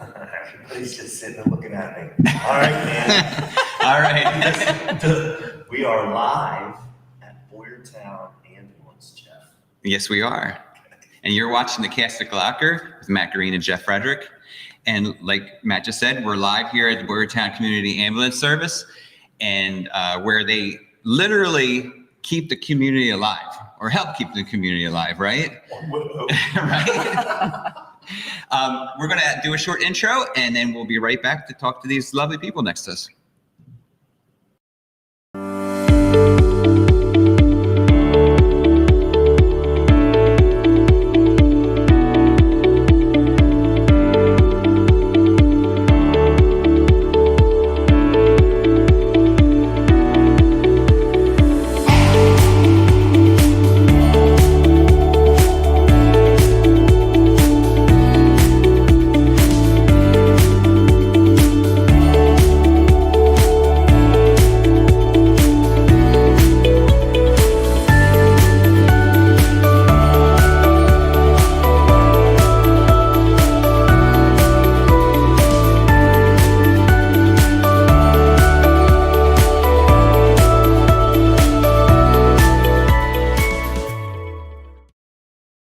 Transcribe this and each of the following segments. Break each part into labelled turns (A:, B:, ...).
A: Everybody's just sitting and looking at me. All right, man.
B: All right.
A: We are live at Boyertown Ambulance, Jeff.
B: Yes, we are. And you're watching the cast of Glocker with Matt Green and Jeff Frederick. And like Matt just said, we're live here at the Boyertown Community Ambulance Service, and where they literally keep the community alive, or help keep the community alive, right? Right. We're going to do a short intro, and then we'll be right back to talk to these lovely people next to us.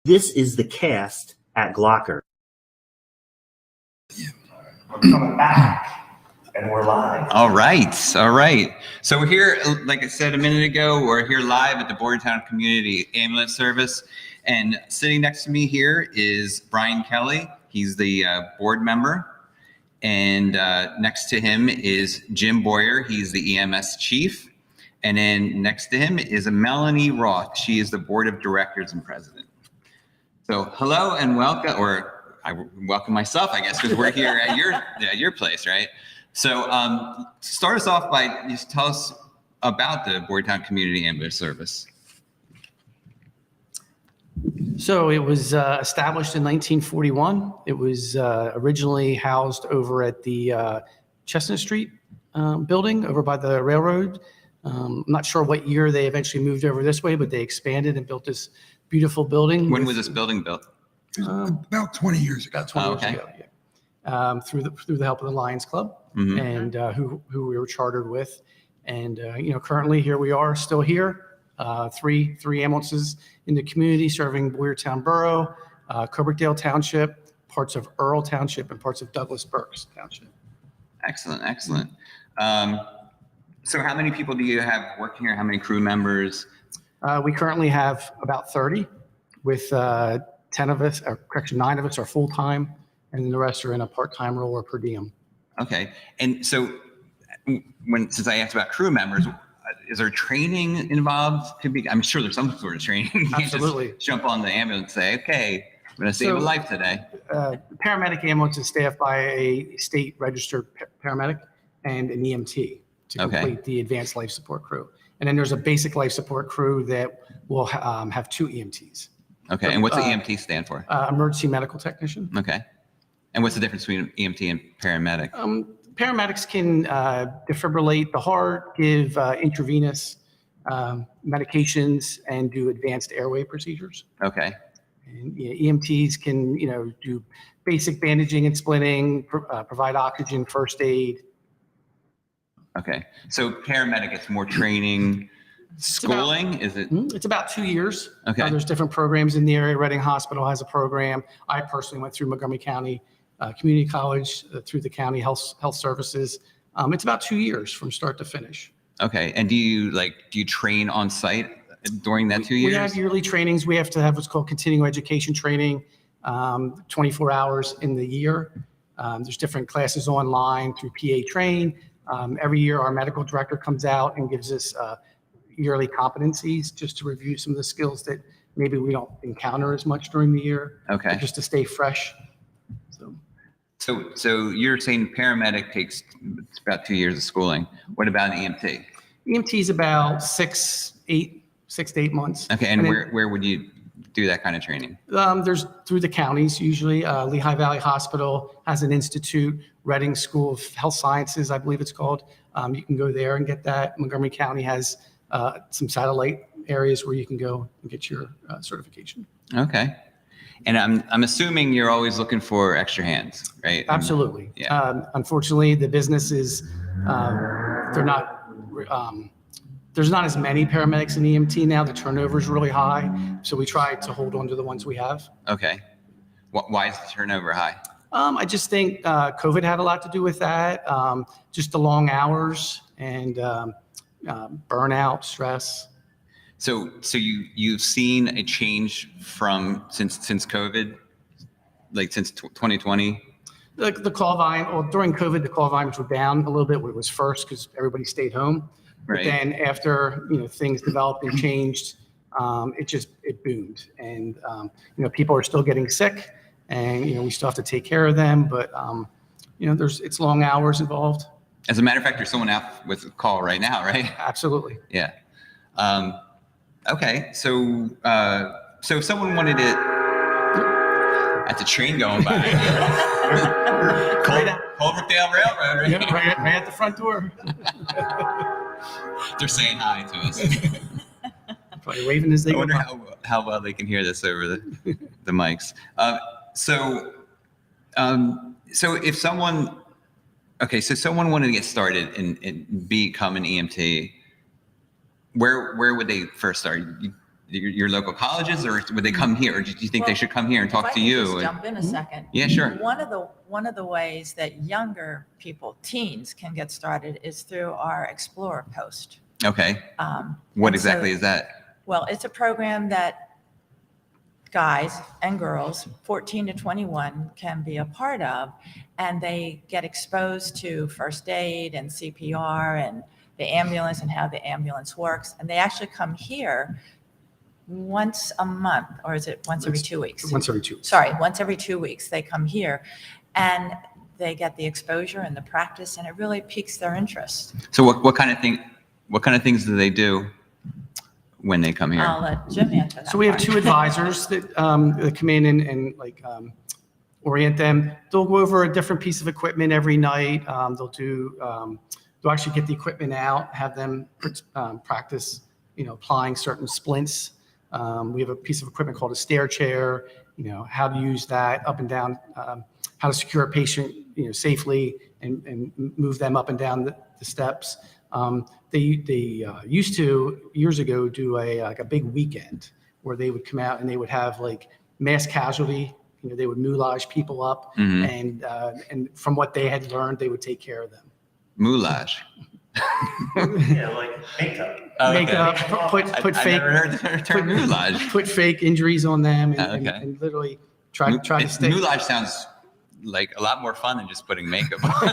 A: This is the cast at Glocker. We're coming back, and we're live.
B: All right. So we're here, like I said a minute ago, we're here live at the Boyertown Community Ambulance Service. And sitting next to me here is Brian Kelly. He's the board member. And next to him is Jim Boyer. He's the EMS chief. And then next to him is Melanie Roth. She is the board of directors and president. So hello and welcome, or I welcome myself, I guess, because we're here at your place, right? So start us off by just tell us about the Boyertown Community Ambulance Service.
C: So it was established in 1941. It was originally housed over at the Chestnut Street building over by the railroad. I'm not sure what year they eventually moved over this way, but they expanded and built this beautiful building.
B: When was this building built?
D: About 20 years ago.
C: About 20 years ago, yeah. Through the help of the Lions Club, and who we were chartered with. And currently here we are, still here. Three ambulances in the community serving Boyertown Borough, Cobrookdale Township, parts of Earl Township, and parts of Douglas Burks Township.
B: Excellent. So how many people do you have working here? How many crew members?
C: We currently have about 30, with 9 of us are full-time, and then the rest are in a part-time role or per diem.
B: Okay. And so since I asked about crew members, is there training involved? I'm sure there's some sort of training. You can't
C: Absolutely.
B: Just jump on the ambulance and say, okay, I'm going to save a life today.
C: Paramedic ambulance is staffed by a state registered paramedic and an EMT to complete the advanced life support crew. And then there's a basic life support crew that will have 2 EMTs.
B: Okay. And what's the EMT stand for?
C: Emergency medical technician.
B: Okay. And what's the difference between EMT and paramedic?
C: Paramedics can defibrillate the heart, give intravenous medications, and do advanced airway procedures.
B: Okay.
C: And EMTs can, do basic bandaging and splinting, provide oxygen, first aid.
B: Okay. So paramedic gets more training, schooling, is it?
C: It's about 2 years.
B: Okay.
C: There's different programs in the area. Reading Hospital has a program. I personally went through Montgomery County Community College through the county health services. It's about 2 years from start to finish.
B: Okay. And do you train on site during that 2 years?
C: We have yearly trainings. We have to have what's called continuing education training, 24 hours in the year. There's different classes online through PA Train. Every year, our medical director comes out and gives us yearly competencies just to review some of the skills that maybe we don't encounter as much during the year.
B: Okay.
C: Just to stay fresh.
B: So you're saying paramedic takes about 2 years of schooling. What about an EMT?
C: EMT is about 6 to 8 months.
B: Okay. And where would you do that kind of training?
C: There's through the counties, usually. Lehigh Valley Hospital has an institute, Reading School of Health Sciences, I believe it's called. You can go there and get that. Montgomery County has some satellite areas where you can go and get your certification.
B: Okay. And I'm assuming you're always looking for extra hands, right?
C: Absolutely.
B: Yeah.
C: Unfortunately, the business is, they're not, there's not as many paramedics in EMT now. The turnover is really high. So we try to hold on to the ones we have.
B: Okay. Why is the turnover high?
C: I just think COVID had a lot to do with that. Just the long hours and burnout, stress.
B: So you've seen a change from since COVID, like since 2020?
C: The call volume, well, during COVID, the call volumes were down a little bit when it was first because everybody stayed home. But
B: Right.
C: then after, things developed and changed, it boomed. And, people are still getting sick and, we still have to take care of them. But, it's long hours involved.
B: As a matter of fact, there's someone out with a call right now, right?
C: Absolutely.
B: Yeah. Okay. So if someone wanted it, that's a train going by. Culverdale Railroad, right?
C: Yeah, right at the front door.
B: They're saying hi to us.
C: Probably waving as they
B: I wonder
C: go by.
B: how well they can hear this over the mics. So if someone wanted to get started and become an EMT, where would they first start? Your local colleges, or would they come here, or do you think they should come here and talk to you?
E: Just jump in a second.
B: Yeah, sure.
E: One of the ways that younger people, teens, can get started is through our Explorer post.
B: Okay. What
E: and
B: exactly
E: so-
B: is that?
E: Well, it's a program that guys and girls 14 to 21 can be a part of, and they get exposed to first aid and CPR and the ambulance and how the ambulance works. And they actually come here once a month, or is it once every 2 weeks?
C: Once every 2 weeks.
E: Sorry, once every 2 weeks they come here, and they get the exposure and the practice, and it really piques their interest.
B: So what kind of things do they do when they come here?
E: I'll let Jim answer that.
C: So we have
E: part.
C: 2 advisors that come in and orient them. They'll go over a different piece of equipment every night. They'll actually get the equipment out, have them practice, applying certain splints. We have a piece of equipment called a stair chair, how to use that up and down, how to secure a patient, safely and move them up and down the steps. They used to, years ago, do a big weekend where they would come out and they would have like mass casualty. They would moulage people up, and from what they had learned, they would take care of them.
B: Moulage.
A: Yeah, like makeup.
C: Makeup, put
B: I
C: fake,
B: never heard the term moulage.
C: put fake injuries on them, and,
B: Okay.
C: and literally try to stay.
B: Moulage sounds like a lot more fun than just putting makeup on.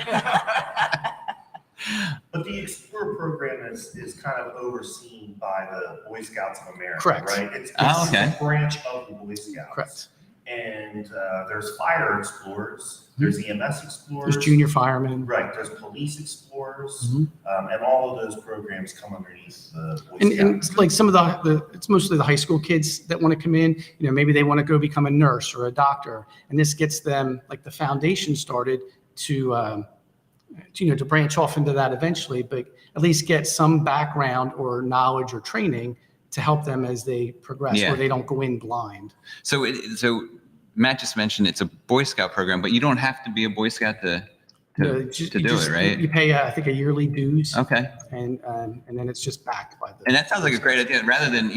A: But the Explorer program is kind of overseen by the Boy Scouts of America,
C: Correct.
A: right? It's
B: okay.
A: a branch of the Boy Scouts.
C: Correct.
A: And there's fire explorers, there's EMS explorers.
C: There's junior firemen.
A: Right, there's police explorers,
C: Mhm.
A: and all of those programs come underneath the Boy
C: And
A: Scouts.
C: it's like some of it's mostly the high school kids that want to come in. Maybe they want to go become a nurse or a doctor, and this gets them like the foundation started to branch off into that eventually, but at least get some background or knowledge or training to help them as they progress,
B: Yeah.
C: where they don't go in blind.
B: So Matt just mentioned it's a Boy Scout program, but you don't have to be a Boy Scout to do it, right?
C: You pay, I think, a yearly dues,
B: Okay.
C: and then it's just backed by the.
B: And that sounds like a great idea. Rather than,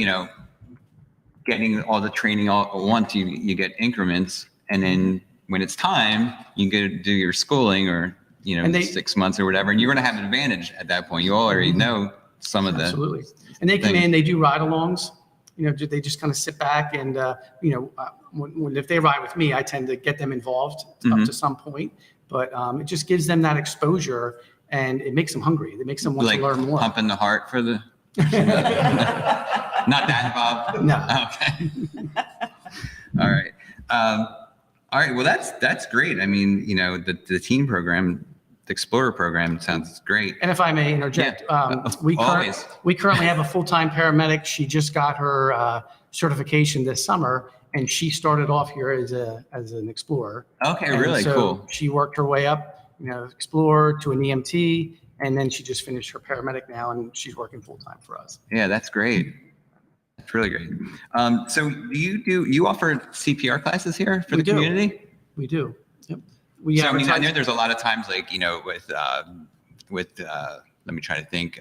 B: getting all the training all at once, you get increments. And then when it's time, you go do your schooling or,
C: And they-
B: 6 months or whatever. And you're going to have an advantage at that point. You already know some of the.
C: Absolutely. And they come in, they do ride-alongs. They just kind of sit back and, if they ride with me, I tend to get them involved up to some point. But it just gives them that exposure, and it makes them hungry. It makes them want
B: Like
C: to learn more.
B: pumping the heart for the. Not that, Bob.
C: No.
B: Okay. All right. All right. Well, that's great. I mean, the teen program, the Explorer program sounds great.
C: And if I may interject,
B: Always.
C: we currently have a full-time paramedic. She just got her certification this summer, and she started off here as an Explorer.
B: Okay.
C: And
B: Really
C: so
B: cool.
C: She worked her way up, Explorer to an EMT, and then she just finished her paramedic now, and she's working full-time for us.
B: Yeah, that's great. It's really great. So you offer CPR classes here for
C: We
B: the
C: do.
B: community?
C: We do. Yep. We
B: So I mean, I
C: advertise-
B: know there's a lot of times like, with let me try to think,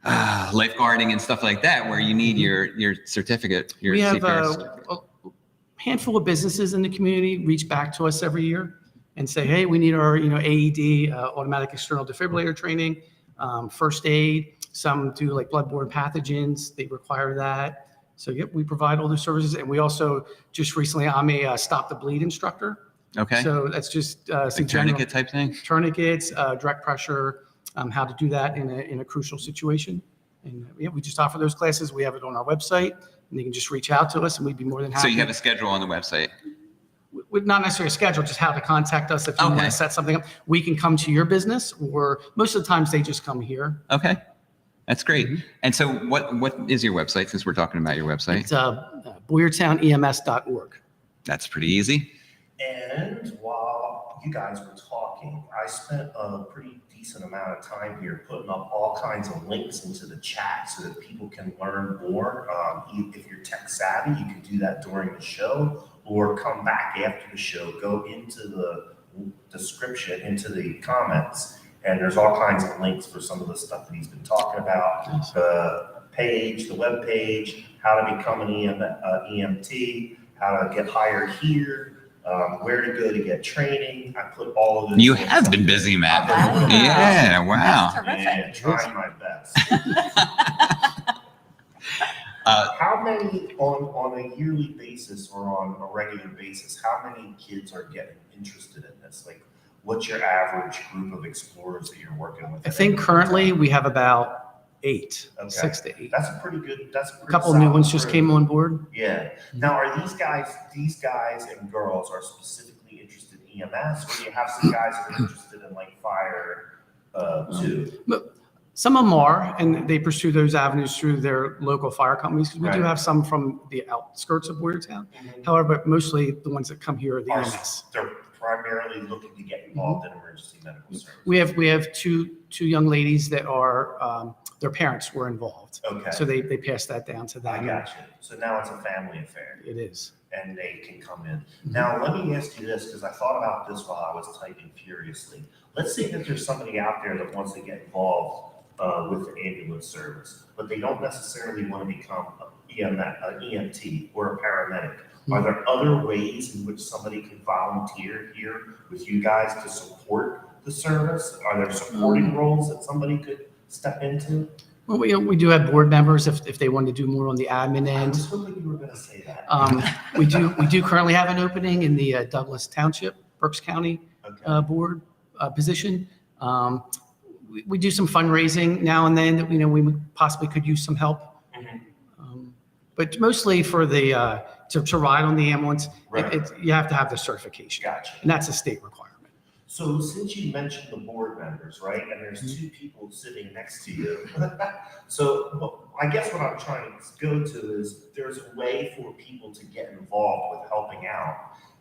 B: lifeguarding and stuff like that, where you need your certificate, your
C: we have
B: CPR certificate.
C: a handful of businesses in the community reach back to us every year and say, hey, we need our AED, automatic external defibrillator training, first aid. Some do like bloodborne pathogens. They require that. So yep, we provide all the services. And we also just recently, I'm a stop the bleed instructor.
B: Okay.
C: So that's just some
B: Like tourniquet type thing?
C: tourniquets, direct pressure, how to do that in a crucial situation. And yeah, we just offer those classes. We have it on our website, and they can just reach out to us, and we'd be more than happy.
B: So you have a schedule on the website?
C: With not necessarily a schedule, just how to contact us if you want
B: Okay.
C: to set something up. We can come to your business, or most of the times they just come here.
B: Okay. That's great.
C: Mm-hmm.
B: And so what is your website, since we're talking about your website?
C: It's boyertownems.org.
B: That's pretty easy.
A: And while you guys were talking, I spent a pretty decent amount of time here putting up all kinds of links into the chat so that people can learn more. If you're tech savvy, you can do that during the show, or come back after the show, go into the description, into the comments, and there's all kinds of links for some of the stuff that he's been talking about.
C: Nice.
A: The page, the web page, how to become an EMT, how to get hired here, where to go to get training. I put all of this.
B: You have been busy, Matt.
E: Wow.
B: Yeah, wow.
E: That's terrific.
A: Yeah, trying my best. How many on a yearly basis or on a regular basis, how many kids are getting interested in this? Like, what's your average group of explorers that you're working with?
C: I think currently we have about 8,
A: Okay.
C: 6 to 8.
A: That's a pretty good, that's a
C: A
A: pretty
C: couple new
A: solid
C: ones just
A: group.
C: came on board.
A: Yeah. Now, are these guys and girls are specifically interested in EMS, or do you have some guys that are interested in like fire too?
C: But some of them are, and they pursue those avenues through their local fire companies. 'Cause we do
A: Right.
C: have some from the outskirts of Boyertown. However, but mostly the ones that come here are the
A: Are
C: EMS.
A: they're primarily looking to get involved in emergency medical service?
C: We have two young ladies that are, their parents were involved.
A: Okay.
C: So they passed that down to
A: I
C: them.
A: got you. So now it's a family affair.
C: It is.
A: And they can come in. Now, let me ask you this, because I thought about this while I was typing furiously. Let's say that there's somebody out there that wants to get involved with the ambulance service, but they don't necessarily want to become an EMT or a paramedic. Are there other ways in which somebody can volunteer here with you guys to support the service? Are there supporting roles that somebody could step into?
C: Well, we do have board members if they want to do more on the admin
A: I
C: end.
A: was hoping you were going to say that.
C: We do currently have an opening in the Douglas Township, Berks County
A: Okay.
C: board position. We do some fundraising now and then that, we possibly could use some help.
A: Mhm.
C: But mostly for the, to ride on the ambulance,
A: Right.
C: you have to have the certification.
A: Gotcha.
C: And that's a state requirement.
A: So since you mentioned the board members, right, and there's
C: Mm-hmm.
A: two people sitting next to you. So I guess what I'm trying to go to is there's a way for people to get involved with helping out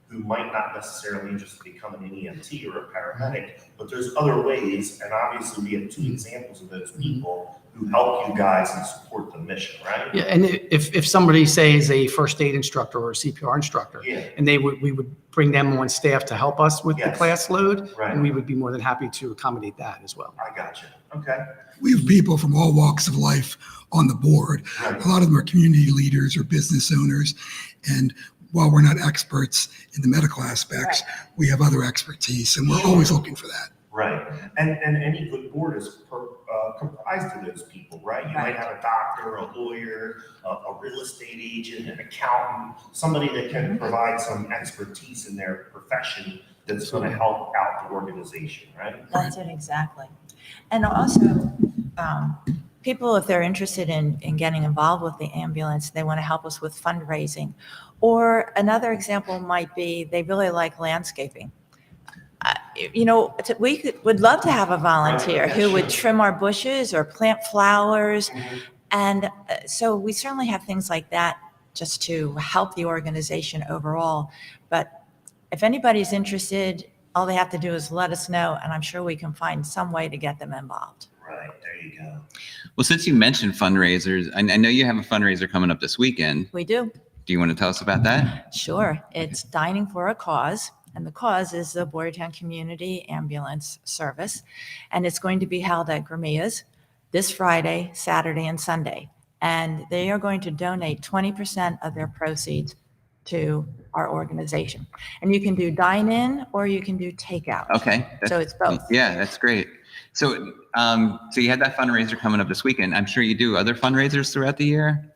A: who might not necessarily just become an EMT or a paramedic, but there's other ways. And obviously we have two examples of those people who help you guys and support the mission, right?
C: Yeah, and if somebody, say, is a first aid instructor or a CPR instructor,
A: Yeah,
C: and we would bring them on staff to help us with the
A: Yes.
C: class load,
A: Right.
C: and we would be more than happy to accommodate that as well.
A: I got you. Okay.
D: We have people from all walks of life on the board.
A: Right.
D: A lot of them are community leaders or business owners. And while we're not experts in the medical aspects, we have other expertise, and we're always looking for that.
A: Right. And any good board is comprised of those people, right? You might have a doctor, a lawyer, a real estate agent, an accountant, somebody that can provide some expertise in their profession that's going to help out the organization, right?
E: That's it, exactly. And also, people, if they're interested in getting involved with the ambulance, they want to help us with fundraising. Or another example might be they really like landscaping. Would love to have a volunteer
A: Right,
E: who would
A: sure.
E: trim our bushes or plant flowers.
A: Mhm.
E: And so we certainly have things like that just to help the organization overall. But if anybody's interested, all they have to do is let us know, and I'm sure we can find some way to get them involved.
A: Right. There you go.
B: Well, since you mentioned fundraisers, I know you have a fundraiser coming up this weekend.
E: We do.
B: Do you want to tell us about that?
E: Sure. It's Dining for a Cause, and the cause is the Boyertown Community Ambulance Service. And it's going to be held at Gramia's this Friday, Saturday, and Sunday. And they are going to donate 20% of their proceeds to our organization. And you can do dine-in or you can do takeout.
B: Okay.
E: So it's both.
B: Yeah, that's great. So, so you had that fundraiser coming up this weekend. I'm sure you do other fundraisers throughout the year.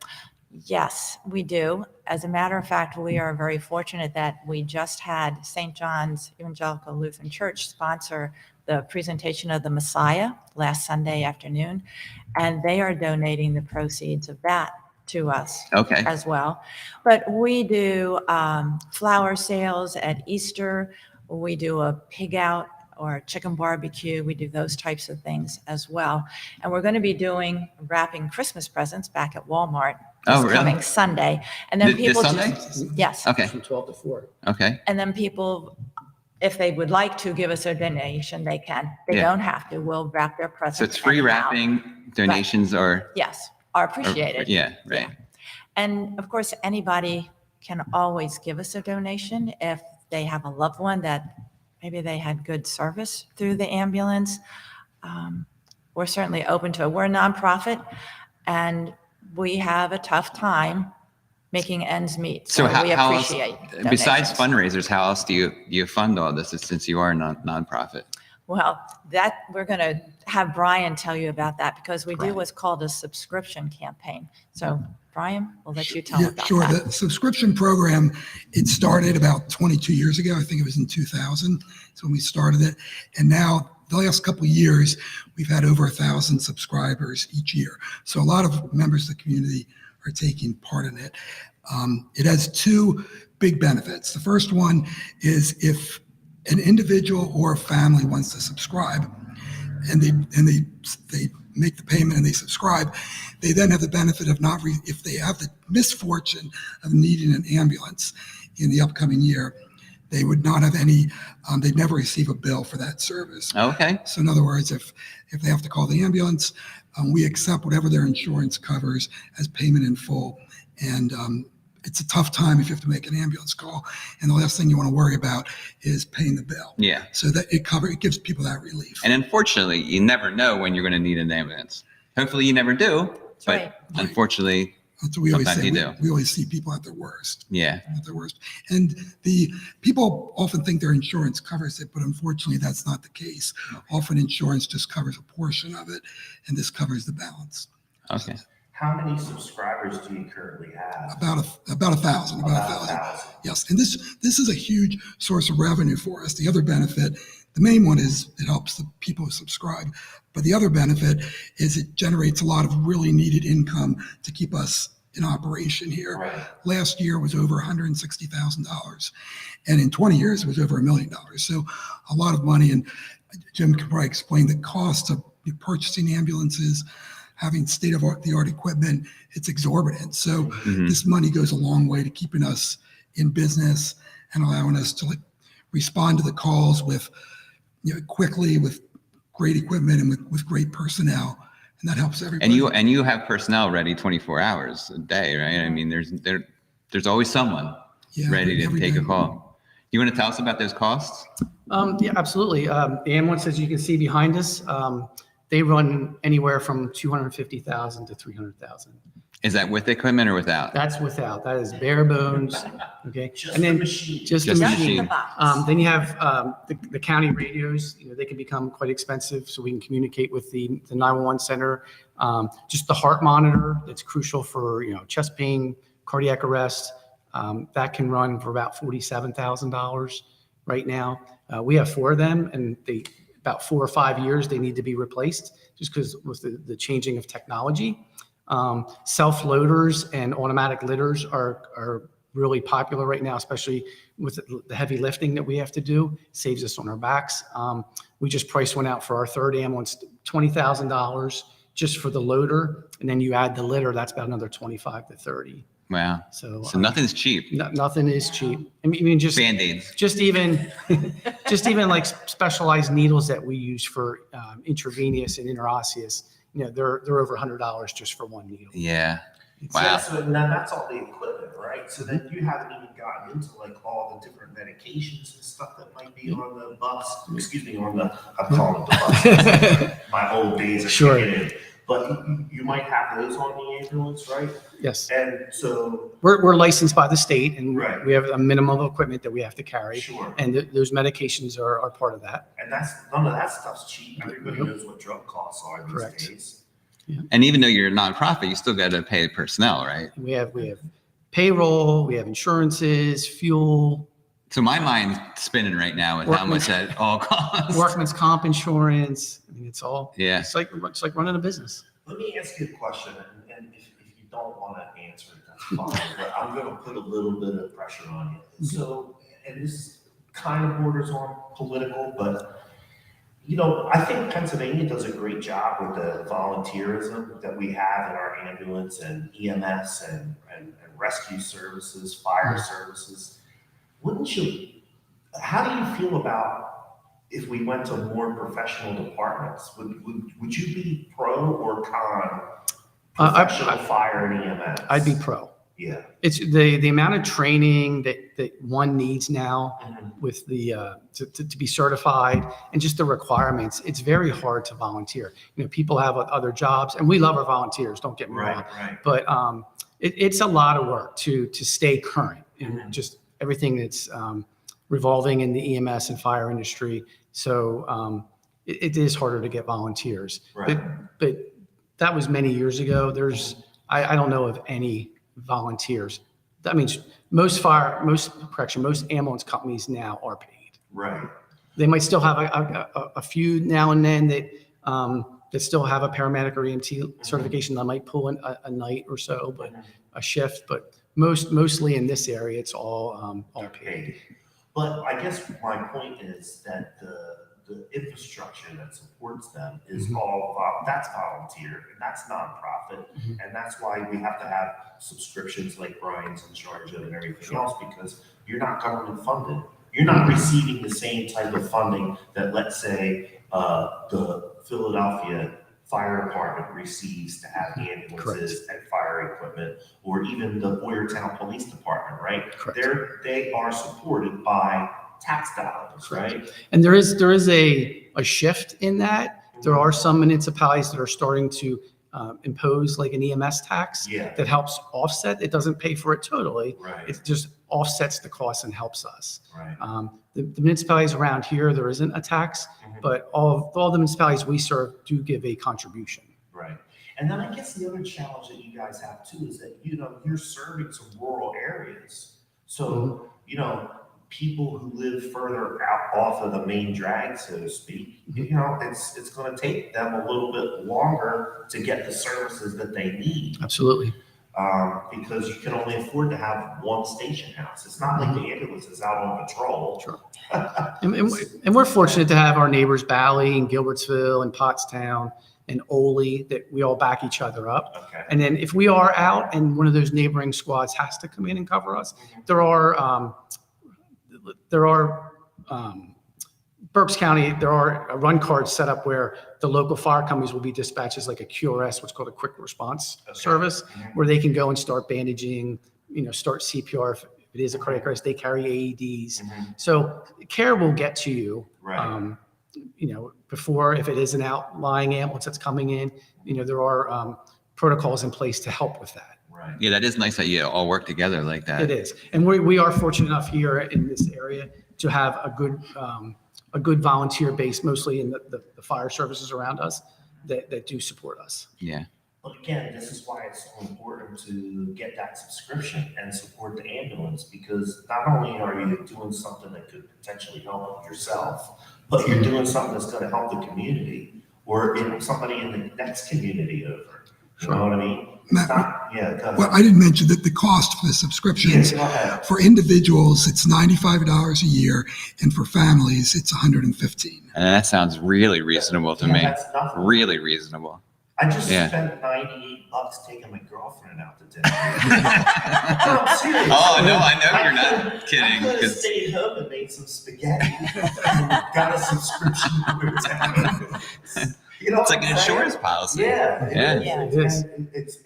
E: Yes, we do. As a matter of fact, we are very fortunate that we just had St. John's Evangelical Lutheran Church sponsor the presentation of the Messiah last Sunday afternoon, and they are donating the proceeds of that to us
B: Okay.
E: as well. But we do flower sales at Easter. We do a pig out or a chicken barbecue. We do those types of things as well. And we're going to be doing wrapping Christmas presents back at Walmart this
B: Oh, really?
E: coming Sunday. And then
B: This
E: people
B: Sunday?
E: yes.
B: Okay.
C: From 12 to 4.
B: Okay.
E: And then people, if they would like to give us a donation, they can. They
B: Yeah.
E: don't have to. We'll wrap their presents.
B: So it's free
E: anyhow.
B: wrapping. Donations are
E: Yes, are appreciated.
B: yeah, right.
E: And of course, anybody can always give us a donation if they have a loved one that maybe they had good service through the ambulance. We're certainly open to it. We're a nonprofit and we have a tough time making ends meet.
B: So
E: So we
B: how else,
E: appreciate
B: besides
E: donations.
B: fundraisers, how else do you fund all this since you are a nonprofit?
E: Well, that we're going to have Brian tell you about that because we do
B: Right.
E: what's called a subscription campaign. So Brian, we'll let you tell
D: Yeah,
E: about
D: sure.
E: that.
D: The subscription program, it started about 22 years ago. I think it was in 2000. That's when we started it. And now the last couple of years, we've had over 1,000 subscribers each year. So a lot of members of the community are taking part in it. It has two big benefits. The first one is if an individual or a family wants to subscribe and they make the payment and they subscribe, they then have the benefit of if they have the misfortune of needing an ambulance in the upcoming year, they would not have any, they'd never receive a bill for that service.
B: Okay.
D: So in other words, if they have to call the ambulance, we accept whatever their insurance covers as payment in full. And it's a tough time if you have to make an ambulance call. And the last thing you want to worry about is paying the bill.
B: Yeah.
D: So that it gives people that relief.
B: And unfortunately, you never know when you're going to need an ambulance. Hopefully you never do, but
E: right.
B: unfortunately,
D: That's what we always
B: sometimes
D: say.
B: you do.
D: We always see people at their worst.
B: yeah.
D: At their worst. And the people often think their insurance covers it, but unfortunately that's not the case. Often insurance just covers a portion of it, and this covers the balance.
B: Okay.
A: How many subscribers do you currently have?
D: About 1,000.
A: About 1,000.
D: Yes, and this is a huge source of revenue for us. The other benefit, the main one is it helps the people who subscribe, but the other benefit is it generates a lot of really needed income to keep us in operation here.
A: Right.
D: Last year was over $160,000, and in 20 years it was over $1 million. So a lot of money, and Jim can probably explain the cost of purchasing ambulances, having state-of-the-art equipment, it's exorbitant. So this money goes a long way to keeping us in business and allowing us to respond to the calls with, quickly, with great equipment and with great personnel, and that helps everybody.
B: And you have personnel ready 24 hours a day, right? I mean, there's always someone ready to
D: every
B: take
D: day.
B: a call. You want to tell us about those costs?
C: Yeah, absolutely. The ambulances you can see behind us, they run anywhere from 250,000 to 300,000.
B: Is that with equipment or without?
C: That's without. That is bare bones. Okay.
A: Just
C: And
A: the
C: then
A: machine.
C: just the
B: Just the
E: Just
C: machine.
E: the box.
C: Then you have the county radios. They can become quite expensive, so we can communicate with the 911 center. Just the heart monitor that's crucial for chest pain, cardiac arrest. That can run for about $47,000 right now. We have 4 of them, and about 4 or 5 years they need to be replaced just because with the changing of technology. Self-loaders and automatic litters are really popular right now, especially with the heavy lifting that we have to do. It saves us on our backs. We just priced one out for our 3rd ambulance, $20,000 just for the loader. And then you add the litter, that's about another 25 to 30.
B: Wow.
C: So,
B: Nothing's cheap.
C: nothing is cheap. I mean, just
B: Band-Aids.
C: even like specialized needles that we use for intravenous and interosseous, they're over $100 just for one needle.
B: Yeah.
C: It's-
B: Wow.
A: Yeah, so now that's all the equipment, right? So then you haven't even gotten into like all the different medications and stuff that might be on the bus. Excuse me, I'm calling it the bus. My old days are
C: Sure.
A: kicking in. But you might have those on the ambulance, right?
C: Yes.
A: And so,
C: We're licensed by the state, and
A: Right.
C: we have a minimum of equipment that we have to carry.
A: sure.
C: And those medications are part of that.
A: And none of that stuff's cheap. Everybody
C: Nope.
A: knows what drug costs are these
C: Correct.
A: days.
B: And even though you're a nonprofit, you still got to pay personnel, right?
C: We have payroll, we have insurances, fuel,
B: So my mind's spinning right now with how much that all costs.
C: workman's comp insurance. I mean, it's all,
B: Yeah.
C: it's like running a business.
A: Let me ask you a question, and if you don't want to answer it, that's fine, but I'm going to put a little bit of pressure on you. So, and this kind of borders on political, but, I think Pennsylvania does a great job with the volunteerism that we have in our ambulance and EMS and rescue services, fire services. How do you feel about if we went to more professional departments? Would you be pro or con professional fire and EMS?
C: I'd be pro.
A: Yeah.
C: It's the amount of training that one needs now
A: Mhm.
C: with the to be certified and just the requirements. It's very hard to volunteer. People have other jobs, and we love our volunteers. Don't get me wrong,
A: Right.
C: but it's a lot of work to stay current in
A: Mhm.
C: just everything that's revolving in the EMS and fire industry. So it is harder to get volunteers.
A: Right.
C: But that was many years ago. I don't know of any volunteers. That means most ambulance companies now are paid.
A: Right.
C: They might still have a few now and then that still have a paramedic or EMT certification that might pull in a night or so, but a shift. But mostly in this area, it's all paid.
A: But I guess my point is that the infrastructure that supports them is that's volunteer and that's nonprofit. And that's why we have to have subscriptions like Brian's in charge of and everything else, because you're not government funded. You're not receiving the same type of funding that, let's say, the Philadelphia Fire Department receives to have ambulances and fire equipment, or even the Boyertown Police Department, right?
C: Correct.
A: They are supported by tax dollars, right?
C: And there is a shift in that. There are some municipalities that are starting to impose like an EMS tax
A: Yeah.
C: that helps offset. It doesn't pay for it totally.
A: Right.
C: It just offsets the cost and helps us.
A: Right.
C: The municipalities around here, there isn't a tax, but all the municipalities we serve do give a contribution.
A: Right. And then I guess the other challenge that you guys have too is that, you're serving some rural areas. So, people who live further out off of the main drag, so to speak, it's going to take them a little bit longer to get the services that they need.
C: Absolutely.
A: Because you can only afford to have one station house. It's not like the ambulance is out on patrol.
C: Sure. And we're fortunate to have our neighbors, Bally and Gilbertsville and Pottstown and Ole, that we all back each other up.
A: Okay.
C: And then if we are out and one of those neighboring squads has to come in and cover us, there are Berks County, there are run cards set up where the local fire companies will be dispatched as like a QRS, what's called a quick response service, where they can go and start bandaging, start CPR. If it is a cardiac arrest, they carry AEDs. So care will get to you.
A: Right.
C: Before, if it is an outlying ambulance that's coming in, there are protocols in place to help with that.
A: Right.
B: Yeah, that is nice that you all work together like that.
C: It is. And we are fortunate enough here in this area to have a good volunteer base, mostly in the fire services around us that do support us.
B: Yeah.
A: But again, this is why it's so important to get that subscription and support the ambulance, because not only are you doing something that could potentially help yourself, but you're doing something that's going to help the community or somebody in the next community over. You know what I mean? It's not, go ahead.
D: Well, I didn't mention that the cost for the subscriptions,
A: Go ahead.
D: for individuals, it's $95 a year, and for families, it's $115.
B: And that sounds really reasonable to me.
A: That's nothing.
B: Really reasonable.
A: I just
B: Yeah.
A: spent $98 taking my girlfriend out to dinner. No, I'm serious.
B: Oh, no, I know you're not
A: I
B: kidding.
A: could have
B: 'Cause
A: stayed home and made some spaghetti. Got a subscription to Boyertown. You know
B: It's
A: what
B: like an
A: I'm saying?
B: insurance policy.
A: Yeah.
B: Yeah.
A: It
C: It is.
A: And it's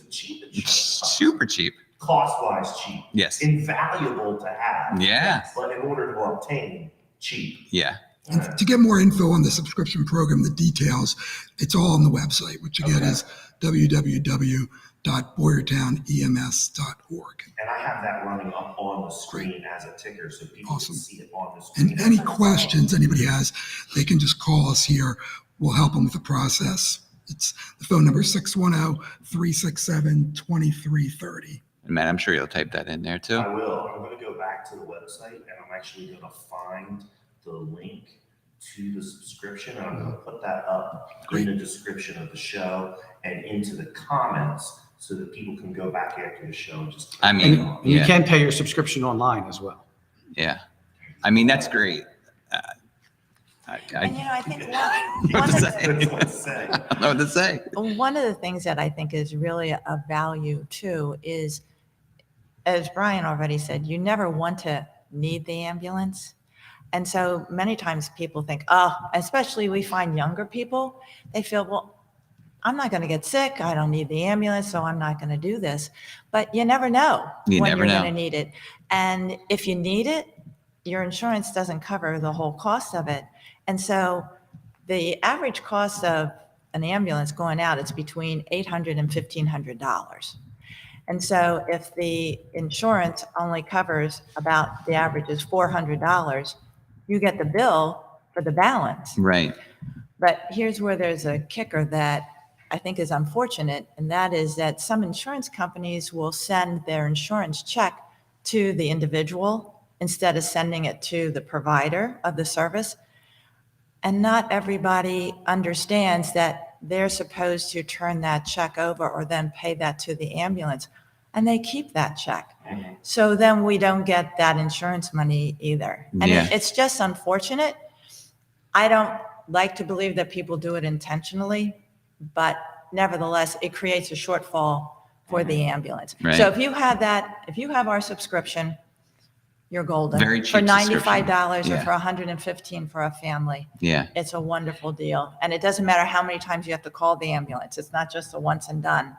A: a cheap insurance. policy.
B: Super cheap.
A: Cost-wise cheap.
B: Yes.
A: Invaluable to have.
B: Yeah.
A: But in order to obtain, cheap.
B: Yeah.
D: And to get more info on the subscription program, the details, it's all on the website, which again
A: Okay.
D: is www.boyertownems.org.
A: And I have that running up on the screen as a ticker so people
D: Awesome.
A: can see it on the screen.
D: And any questions anybody has, they can just call us here. We'll help them with the process. It's the phone number is 610-367-2330.
B: And Matt, I'm sure you'll type that in there too.
A: I will. I'm going to go back to the website and I'm actually going to find the link to the subscription. And I'm going to put that up in the description of the show and into the comments so that people can go back after the show and just.
B: I mean,
C: And you can pay your subscription online as well.
B: Yeah. I mean, that's great.
E: And I think
B: What to say?
A: What to say.
B: I don't know what to say.
E: one of the things that I think is really a value too is, as Brian already said, you never want to need the ambulance. And so many times people think, especially we find younger people, they feel, well, I'm not going to get sick. I don't need the ambulance, so I'm not going to do this. But you never know
B: You
E: when
B: never
E: you're
B: know.
E: going to need it. And if you need it, your insurance doesn't cover the whole cost of it. And so the average cost of an ambulance going out is between $800 and $1,500. And so if the insurance only covers about, the average is $400, you get the bill for the balance.
B: Right.
E: But here's where there's a kicker that I think is unfortunate, and that is that some insurance companies will send their insurance check to the individual instead of sending it to the provider of the service. And not everybody understands that they're supposed to turn that check over or then pay that to the ambulance, and they keep that check. So then we don't get that insurance money either. And
B: Yeah.
E: it's just unfortunate. I don't like to believe that people do it intentionally, but nevertheless, it creates a shortfall for the ambulance.
B: Right.
E: So if you have our subscription, you're golden.
B: Very cheap
E: For $95
B: subscription.
E: or
B: Yeah.
E: for $115 for a family.
B: Yeah.
E: It's a wonderful deal. And it doesn't matter how many times you have to call the ambulance. It's not just a once and done.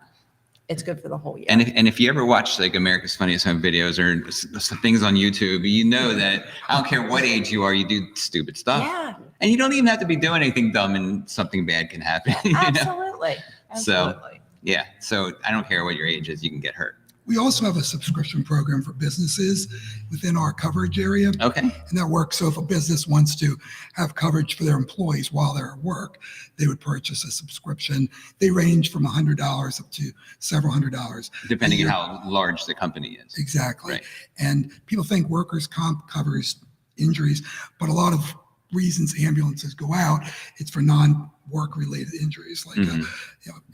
E: It's good for the whole year.
B: And if you ever watch like America's Funniest Home Videos or some things on YouTube, you know that I don't care what age you are, you do stupid stuff.
E: Yeah,
B: And you don't even have to be doing anything dumb and something bad can happen. you know?
E: absolutely.
B: So-
E: Absolutely.
B: Yeah. So I don't care what your age is, you can get hurt.
D: We also have a subscription program for businesses within our coverage area.
B: Okay.
D: And that works. So if a business wants to have coverage for their employees while they're at work, they would purchase a subscription. They range from $100 up to several $100s.
B: Depending on
D: Yeah.
B: how large the company is.
D: Exactly.
B: Right.
D: And people think workers' comp covers injuries, but a lot of reasons ambulances go out, it's for non-work related injuries like
B: Mhm.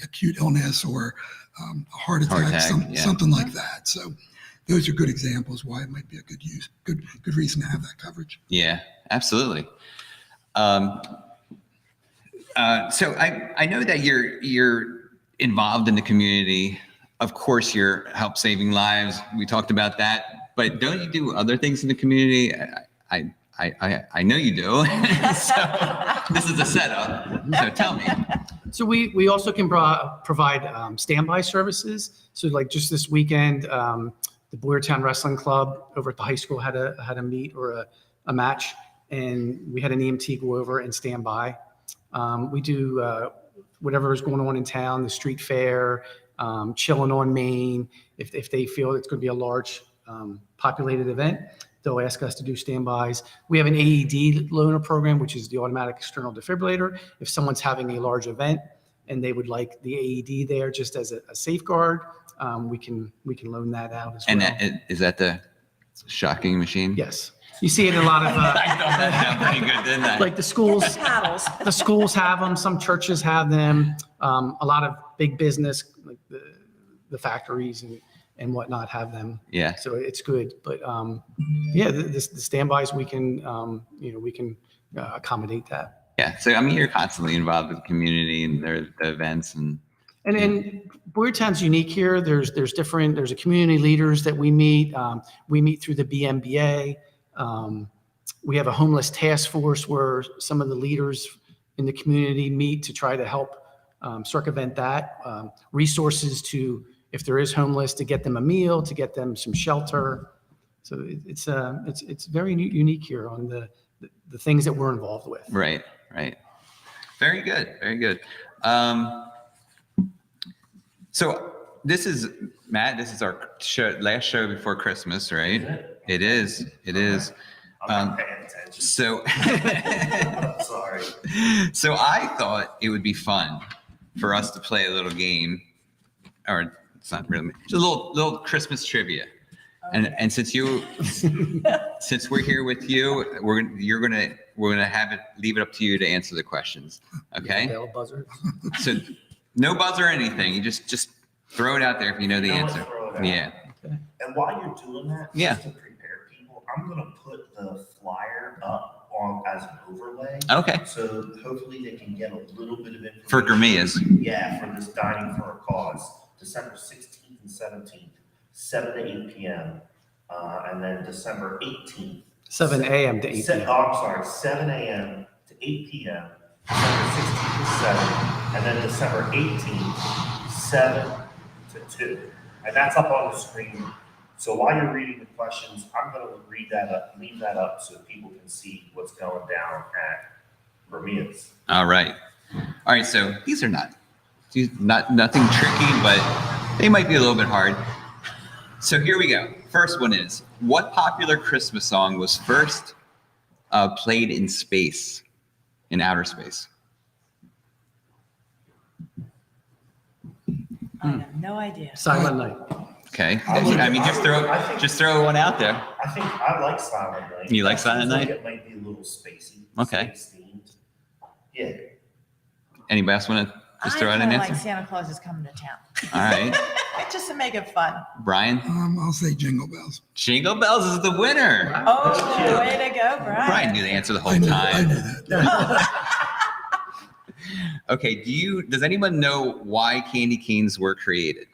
D: acute illness or a heart attack,
B: Yeah.
D: something like that. So those are good examples why it might be a good reason to have that coverage.
B: Yeah, absolutely. So I know that you're involved in the community. Of course, you're help saving lives. We talked about that, but don't you do other things in the community? I know you do. So this is a setup. So tell me.
C: So we also can provide standby services. So like just this weekend, the Boyertown Wrestling Club over at the high school had a meet or a match, and we had an EMT go over and stand by. We do whatever is going on in town, the street fair, chilling on Main. If they feel it's going to be a large populated event, they'll ask us to do standbys. We have an AED loaner program, which is the automatic external defibrillator. If someone's having a large event and they would like the AED there just as a safeguard, we can loan that out as well.
B: And is that the shocking machine?
C: Yes. You see it in a lot of,
B: I thought that sounded pretty good, didn't I?
C: like the schools.
E: Paddles.
C: The schools have them, some churches have them, a lot of big business, like the factories and whatnot have them.
B: Yeah.
C: So it's good, but yeah, the standbys, we can, we can accommodate that.
B: Yeah. So, I mean, you're constantly involved with the community and the events and.
C: And Boyertown's unique here. There's a community leaders that we meet. We meet through the BMBA. We have a homeless task force where some of the leaders in the community meet to try to help circumvent that. Resources to, if there is homeless, to get them a meal, to get them some shelter. So it's very unique here on the things that we're involved with.
B: Right. Very good. Very good. So this is Matt. This is our last show before Christmas, right? It is.
A: I'm not paying attention.
B: So,
A: Sorry.
B: so I thought it would be fun for us to play a little game, or it's not really, just a little Christmas trivia. And since we're here with you, we're gonna leave it up to you to answer the questions. Okay.
C: Bell buzzers.
B: So no buzzer or anything. You just throw it out there if you know the answer.
A: Throw it out.
B: Yeah.
A: And while you're doing that,
B: Yeah.
A: just to prepare people, I'm gonna put the flyer up on as an overlay.
B: Okay.
A: So hopefully they can get a little bit of information.
B: For Gourmets.
A: Yeah, for this Dining for a Cause, December 16th and 17th, 7 to 8 p.m. And then December 18th.
C: 7 a.m. to 8 p.m.
A: I'm sorry, 7 a.m. to 8 p.m., December 16th to 7, and then December 18th, 7 to 2. And that's up on the screen. So while you're reading the questions, I'm going to leave that up so people can see what's going down at Vermeer's.
B: All right. So these are nothing tricky, but they might be a little bit hard. So here we go. First one is, what popular Christmas song was first played in space, in outer space?
E: I have no idea.
C: Silent Night.
B: Okay. I mean, just throw one out there.
A: I think I like Silent Night.
B: You like
A: That
B: Silent
A: seems like
B: Night?
A: It might be a little spacey.
B: Okay.
A: Space-themed. Yeah.
B: Anybody else want to just throw out an
E: I
B: answer?
E: like Santa Claus is coming to town.
B: All right.
E: Just to make it fun.
B: Brian?
D: I'll say Jingle Bells.
B: Jingle Bells is the winner.
E: Oh, way to go, Brian.
B: Brian knew the answer the whole
D: I knew
B: time.
D: that.
B: Okay, does anyone know why candy canes were created?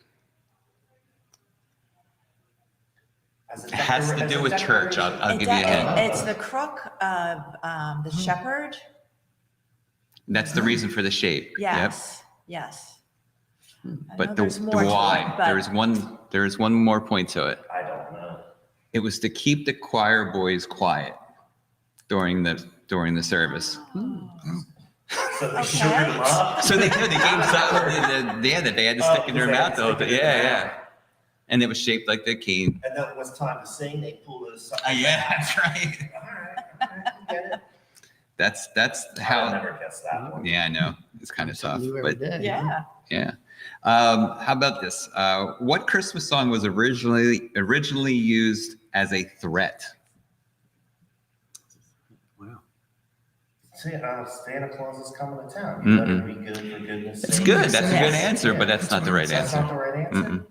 B: It has to do with church. I'll give you a hint.
E: It's the crook of the shepherd.
B: That's the reason for the shape.
E: Yes, yes. I
B: But
E: know
B: the
E: there's more to it,
B: why?
E: but-
B: There is one more point to it.
A: I don't know.
B: It was to keep the choir boys quiet during the service.
A: So they sugared them up.
B: So they gave something. That they had to stick in their mouth the whole time. Yeah. And it was shaped like the cane.
A: And then when it was time to sing, they pulled those.
B: Yeah, that's right.
A: All right, get it.
B: That's
A: I'll
B: how.
A: never guess that one.
B: Yeah, I know. It's kind of tough,
C: You every
B: but
C: day.
E: Yeah.
B: yeah. How about this? What Christmas song was originally used as a threat?
C: Wow.
A: Santa Claus is coming to town. You better be good for goodness
B: It's
A: sake.
B: good. That's a good
E: Yes.
B: answer, but that's not the right
A: That's not
B: answer.
A: the right answer?
B: Mm-mm.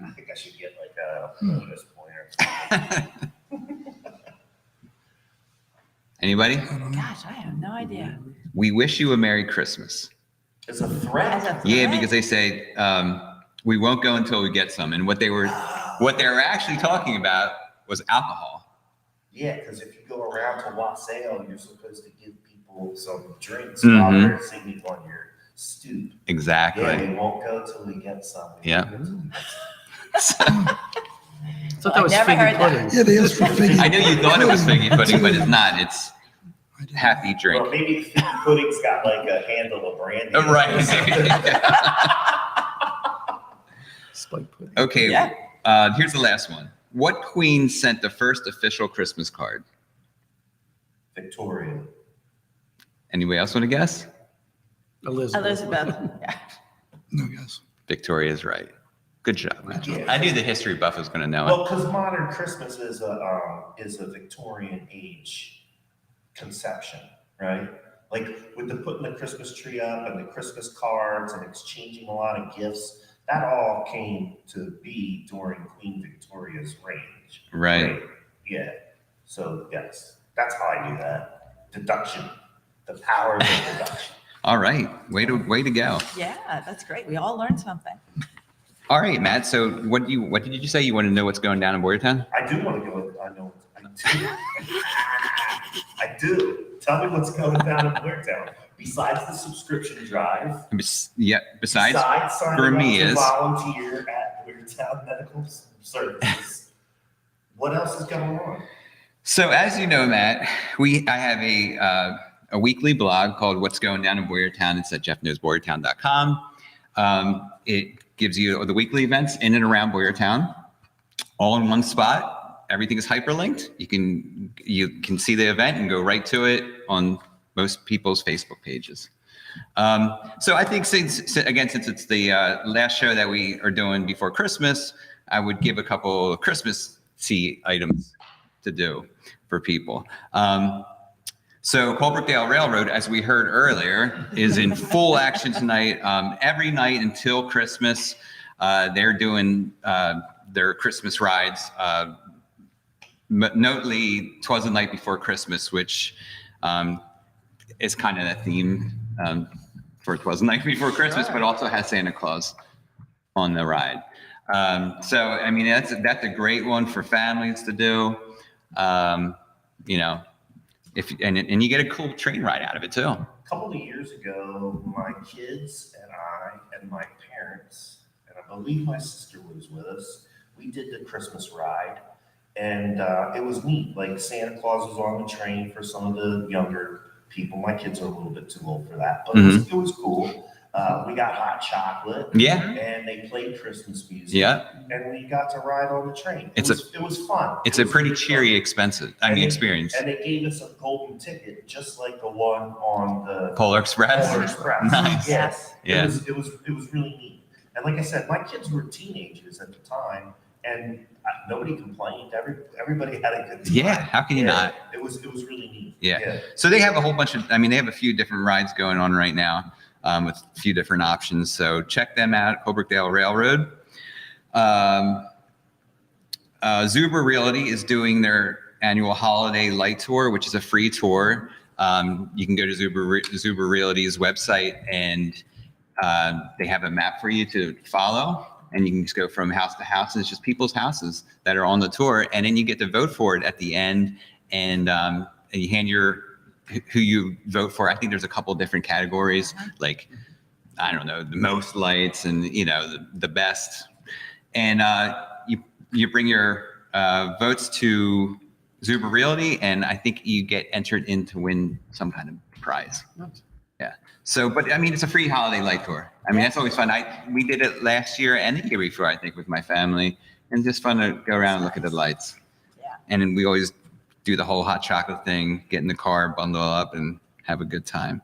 A: I think I should get like a bonus point or something.
B: Anybody?
E: Gosh, I have no idea.
B: We wish you a Merry Christmas.
A: It's a threat.
E: As a
B: Yeah,
E: threat?
B: because they say we won't go until we get some, and what they were actually talking about was alcohol.
A: Yeah, because if you go around to Wassail, you're supposed to give people some drinks
B: Mhm.
A: while they're singing on your stoop.
B: Exactly.
A: Yeah, we won't go till we get some.
B: Yeah.
C: I thought that was
E: never
C: figgy
E: heard that.
C: pudding.
D: Yeah, they asked for figgy.
B: I know you thought it was figgy pudding, but it's not. It's
D: I didn't.
B: happy drink.
A: Well, maybe the figgy pudding's got like a handle of brandy.
B: Right.
C: Spike pudding.
B: Okay.
E: Yeah.
B: Here's the last one. What queen sent the first official Christmas card?
A: Victoria.
B: Anybody else want to guess?
E: Elizabeth. Yeah.
D: No guess.
B: Victoria's right. Good job.
A: Yeah.
B: I knew the history buff was going to know it.
A: Well, because modern Christmas is a Victorian age conception, right? Like with the putting the Christmas tree up and the Christmas cards and exchanging a lot of gifts, that all came to be during Queen Victoria's reign.
B: Right.
A: Yeah. So yes, that's how I do that. Deduction. The powers of deduction.
B: All right. Way to go.
E: Yeah, that's great. We all learned something.
B: All right, Matt. So what did you say? You want to know what's going down in Boyertown?
A: I do want to go with, I know, I do. I do. Tell me what's going down in Boyertown. besides the subscription drive,
B: Yeah, besides
A: signing
B: for
A: up
B: me
A: to
B: is-
A: volunteer at Boyertown Medical Services, what else is going on?
B: So as you know, Matt, I have a weekly blog called What's Going Down in Boyertown. It's at jeffknowsboyertown.com. It gives you the weekly events in and around Boyertown, all in one spot. Everything is hyperlinked. You can see the event and go right to it on most people's Facebook pages. So I think since it's the last show that we are doing before Christmas, I would give a couple of Christmassy items to do for people. So Colebrookdale Railroad, as we heard earlier, is in full action tonight. Every night until Christmas, they're doing their Christmas rides. Notably, 'Twas the Night Before Christmas, which is kind of that theme for 'Twas the Night Before Christmas, but also has Santa Claus on the ride. So I mean, that's a great one for families to do. You know, and you get a cool train ride out of it too.
A: A couple of years ago, my kids and I and my parents, and I believe my sister was with us, we did the Christmas ride, and it was neat. Like Santa Claus was on the train for some of the younger people. My kids are a little bit too old for that, but it was cool. We got hot chocolate.
B: Yeah.
A: And they played Christmas music.
B: Yeah.
A: And we got to ride on the train. It was fun.
B: It's a pretty cheery experience.
A: And they gave us a golden ticket, just like the one on the
B: Polar Express. Nice.
A: Yes.
B: Yeah.
A: It was really neat. And like I said, my kids were teenagers at the time, and nobody complained. Everybody had a good time.
B: Yeah. How can you not?
A: It was really neat.
B: Yeah. So they have a whole bunch of. I mean, they have a few different rides going on right now. With a few different options. So check them out, Colebrookdale Railroad. Zuber Realty is doing their annual holiday light tour, which is a free tour. You can go to Zuber Realty's website and they have a map for you to follow. And you can just go from house to house. And it's just people's houses that are on the tour. And then you get to vote for it at the end. And you hand who you vote for. I think there's a couple different categories, like, I don't know, the most lights and, the best. And you bring your votes to Zuber Realty, and I think you get entered in to win some kind of prize. Yeah. So, but I mean, it's a free holiday light tour. I mean, that's always fun. We did it last year and the year before, I think, with my family, and just fun to go around and look at the lights.
E: Yeah.
B: And then we always do the whole hot chocolate thing, get in the car, bundle up, and have a good time.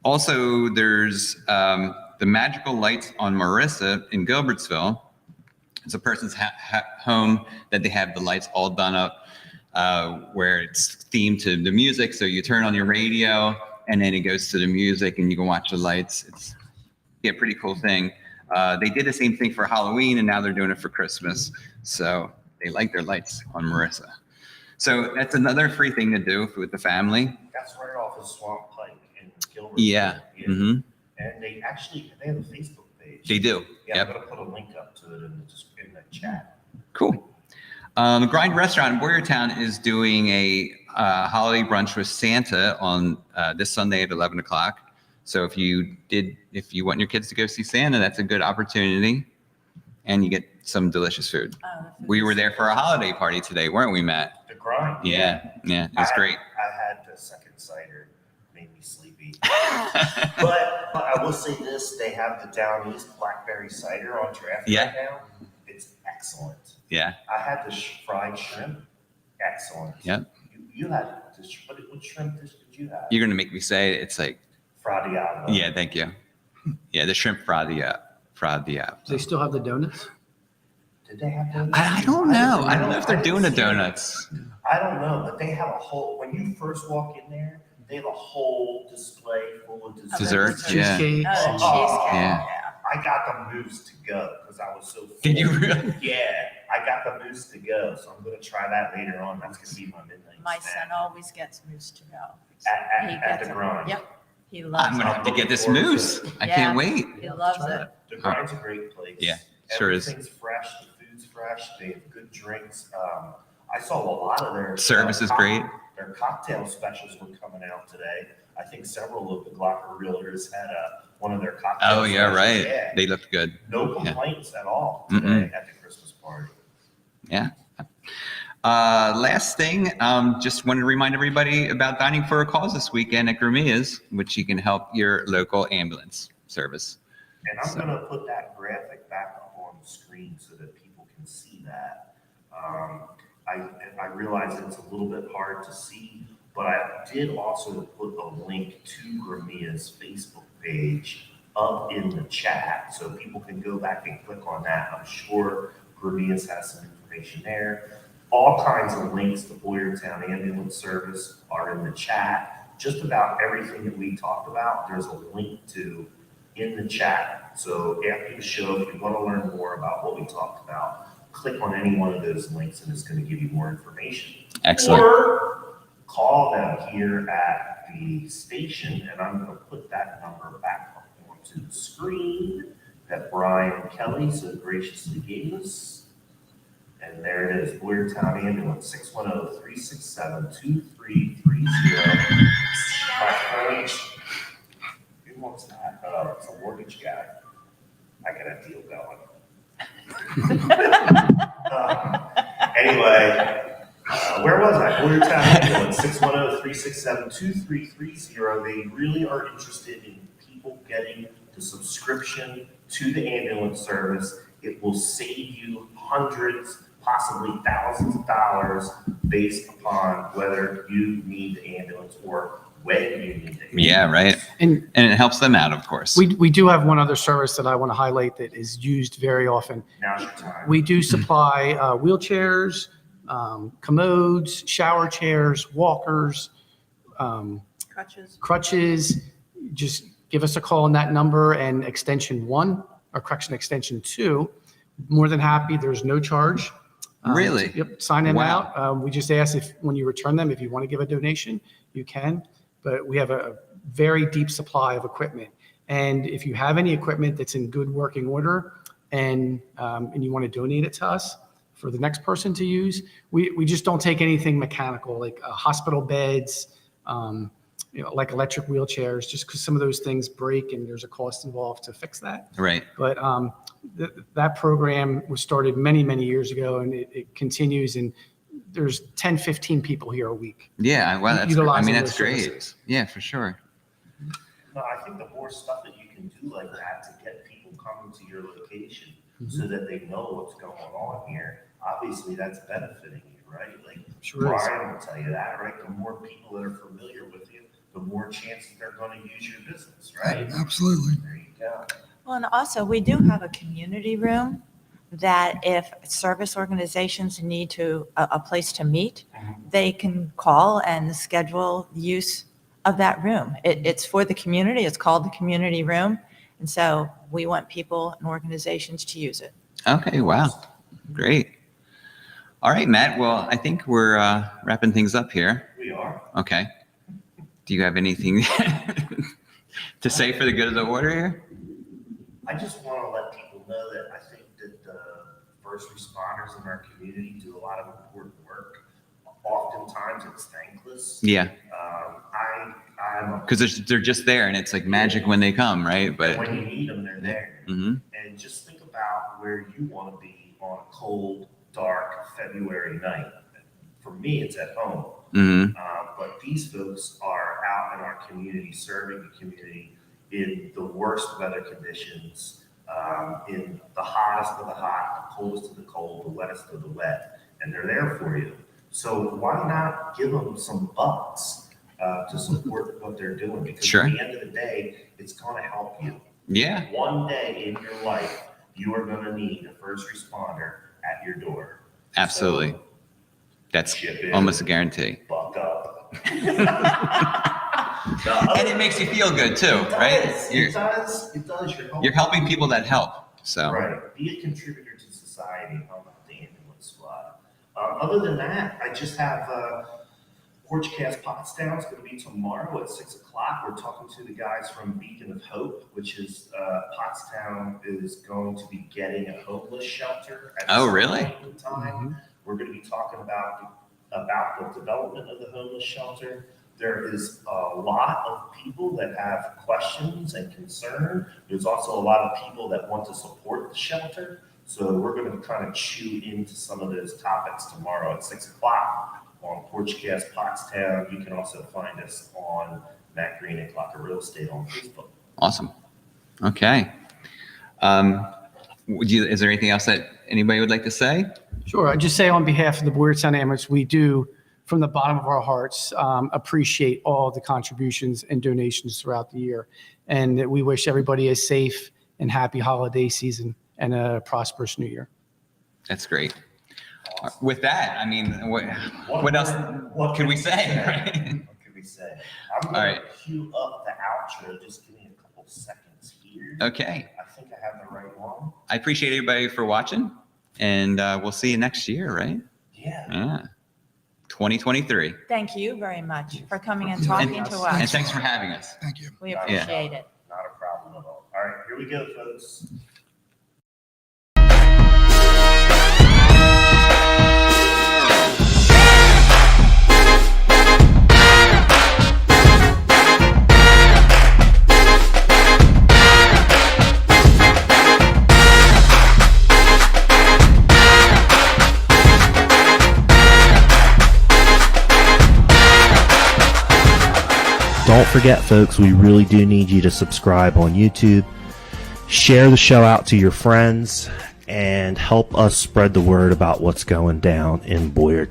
B: Also, there's the Magical Lights on Marissa in Gilbertsville. It's a person's home that they have the lights all done up where it's themed to the music. So you turn on your radio, and then it goes to the music, and you can watch the lights. It's a pretty cool thing. They did the same thing for Halloween, and now they're doing it for Christmas. So they like their lights on Marissa. So that's another free thing to do with the family.
A: That's right off of Swamp Pike in Gilbert.
B: Yeah. Mm-hmm.
A: And they have a Facebook page.
B: They do.
A: Yeah,
B: Yep.
A: I'm going to put a link up to it in the chat.
B: Cool. The Grind Restaurant in Boyertown is doing a holiday brunch with Santa on this Sunday at 11 o'clock. So if you want your kids to go see Santa, that's a good opportunity. And you get some delicious food. We were there for a holiday party today, weren't we, Matt?
A: The Grind.
B: Yeah, it was great.
A: I had the second cider, made me sleepy. But I will say this: they have the Down East blackberry cider on draft right now. It's excellent.
B: Yeah.
A: I had the fried shrimp. Excellent.
B: Yep.
A: You had this. What shrimp dish did you have?
B: You're gonna make me say it. It's like.
A: Fradiado.
B: Yeah, thank you. Yeah, the shrimp fradiado.
C: Do they still have the donuts?
A: Did they have donuts?
B: I don't know. I don't know if they're doing the donuts.
A: I don't know, but they have a whole, when you first walk in there, they have a whole display full of desserts.
B: Desserts, yeah.
C: Cheesecakes.
E: Cheesecake.
B: Yeah.
A: I got the mousse to go because I was so full.
B: Did you really?
A: Yeah, I got the mousse to go, so I'm going to try that later on. That's going to be my midnight
E: My
A: snack.
E: son always gets mousse to go.
A: At
E: He
A: the
E: gets it.
A: Grind.
E: Yep. He loves
B: I'm gonna
E: it.
B: have to get this mousse. I can't wait.
E: He loves it.
A: The Grind's a great place.
B: Yeah, sure is.
A: Everything's fresh, the food's fresh, they have good drinks. I saw a lot of their
B: Service is great.
A: Their cocktail specials were coming out today. I think several of the Glocker realtors had one of their cocktails.
B: Oh, yeah, right.
A: Yeah.
B: They looked good.
A: No
B: Yeah.
A: complaints at all today at the Christmas party.
B: Yeah. Last thing, just wanted to remind everybody about Dining for a Cause this weekend at Gramia's, which you can help your local ambulance service.
A: And I'm going to put that graphic back up on the screen so that people can see that. I realize it's a little bit hard to see, but I did also put a link to Gramia's Facebook page up in the chat so people can go back and click on that. I'm sure Gramia's has some information there. All kinds of links to Boyertown Ambulance Service are in the chat. Just about everything that we talked about, there's a link to in the chat. So after the show, if you want to learn more about what we talked about, click on any one of those links and it's going to give you more information.
B: Excellent.
A: Or call them here at the station, and I'm going to put that number back up onto the screen that Brian Kelly so graciously gave us. And there it is, Boyertown Ambulance, 610-367-2330. My phone. Who wants that? Oh, it's a mortgage guy. I got a deal going. Anyway, where was I? Boyertown Ambulance, 610-367-2330. They really are interested in people getting the subscription to the ambulance service. It will save you hundreds, possibly thousands of dollars based upon whether you need the ambulance or when you need the ambulance.
B: Yeah, right. And it helps them out, of course.
C: We do have one other service that I want to highlight that is used very often.
A: Now's your time.
C: We do supply wheelchairs, commodes, shower chairs, walkers, crutches. Just give us a call on that number and extension 1, or correction, extension 2. More than happy. There's no charge.
B: Really?
C: Yep. Sign them
B: Wow.
C: out. We just ask if when you return them, if you want to give a donation, you can. But we have a very deep supply of equipment. And if you have any equipment that's in good working order and you want to donate it to us for the next person to use, we just don't take anything mechanical like hospital beds, like electric wheelchairs, just because some of those things break and there's a cost involved to fix that.
B: Right.
C: But that program was started many, many years ago, and it continues. And there's 10, 15 people here a week.
B: Yeah, well, that's, I
C: utilizing
B: mean, that's
C: those
B: great.
C: services.
B: Yeah, for sure.
A: No, I think the more stuff that you can do like that to get people coming to your location so that they know what's going on here, obviously that's benefiting you, right? Like
C: Sure is.
A: Brian will tell you that, right? The more people that are familiar with you, the more chance that they're going to use your business, right?
D: Absolutely.
A: There you go.
E: Well, and also we do have a community room that if service organizations need a place to meet, they can call and schedule use of that room. It's for the community. It's called the community room. And so we want people and organizations to use it.
B: Okay, wow. Great. All right, Matt. Well, I think we're wrapping things up here.
A: We are.
B: Okay. Do you have anything to say for the good of the order here?
A: I just want to let people know that I think that the first responders in our community do a lot of important work. Oftentimes it's thankless.
B: Yeah,
A: I'm
B: because they're just there, and it's like magic when they come, right? But
A: when you need them, they're there.
B: Mhm.
A: And just think about where you want to be on a cold, dark February night. For me, it's at home. But these folks are out in our community, serving the community in the worst weather conditions, in the hottest of the hot, the coldest of the cold, the wettest of the wet, and they're there for you. So why not give them some bucks to support what they're doing? Because
B: Sure.
A: at the end of the day, it's going to help you.
B: Yeah,
A: One day in your life, you are going to need a first responder at your door.
B: absolutely.
A: So
B: That's
A: chip in,
B: almost a guarantee.
A: buck up.
B: And it makes you feel good too, right?
A: It does.
B: You're helping people that help. So
A: Right. Be a contributor to society. Help out the ambulance squad. Other than that, I just have Porchcast Pottstown is going to be tomorrow at 6:00. We're talking to the guys from Beacon of Hope, which is Pottstown is going to be getting a homeless shelter. At
B: Oh,
A: some
B: really?
A: point in time. We're going to be talking about about the development of the homeless shelter. There is a lot of people that have questions and concern. There's also a lot of people that want to support the shelter. So we're going to try to chew into some of those topics tomorrow at 6 o'clock on Portuguese Pottstown. You can also find us on Matt Green and Glocker Real Estate on Facebook.
B: Awesome. Okay. Is there anything else that anybody would like to say?
C: Sure. I'd just say on behalf of the Boyertown Ambulance, we do, from the bottom of our hearts, appreciate all the contributions and donations throughout the year. And that we wish everybody a safe and happy holiday season and a prosperous new year.
B: That's great. With that, I mean, what else could we say? Right?
A: What could we say? I'm
B: All
A: going
B: right.
A: to cue up the outro. Just give me a couple seconds here.
B: Okay.
A: I think I have the right one.
B: I appreciate everybody for watching, and we'll see you next year, right?
A: Yeah.
B: Yeah. 2023.
E: Thank you very much for coming and talking to
B: And
E: us.
B: thanks for having us.
D: Thank you.
E: We appreciate it.
A: Not a problem at all. All right, here we go, folks.
F: Don't forget, folks, we really do need you to subscribe on YouTube, share the show out to your friends, and help us spread the word about what's going down in Boyertown.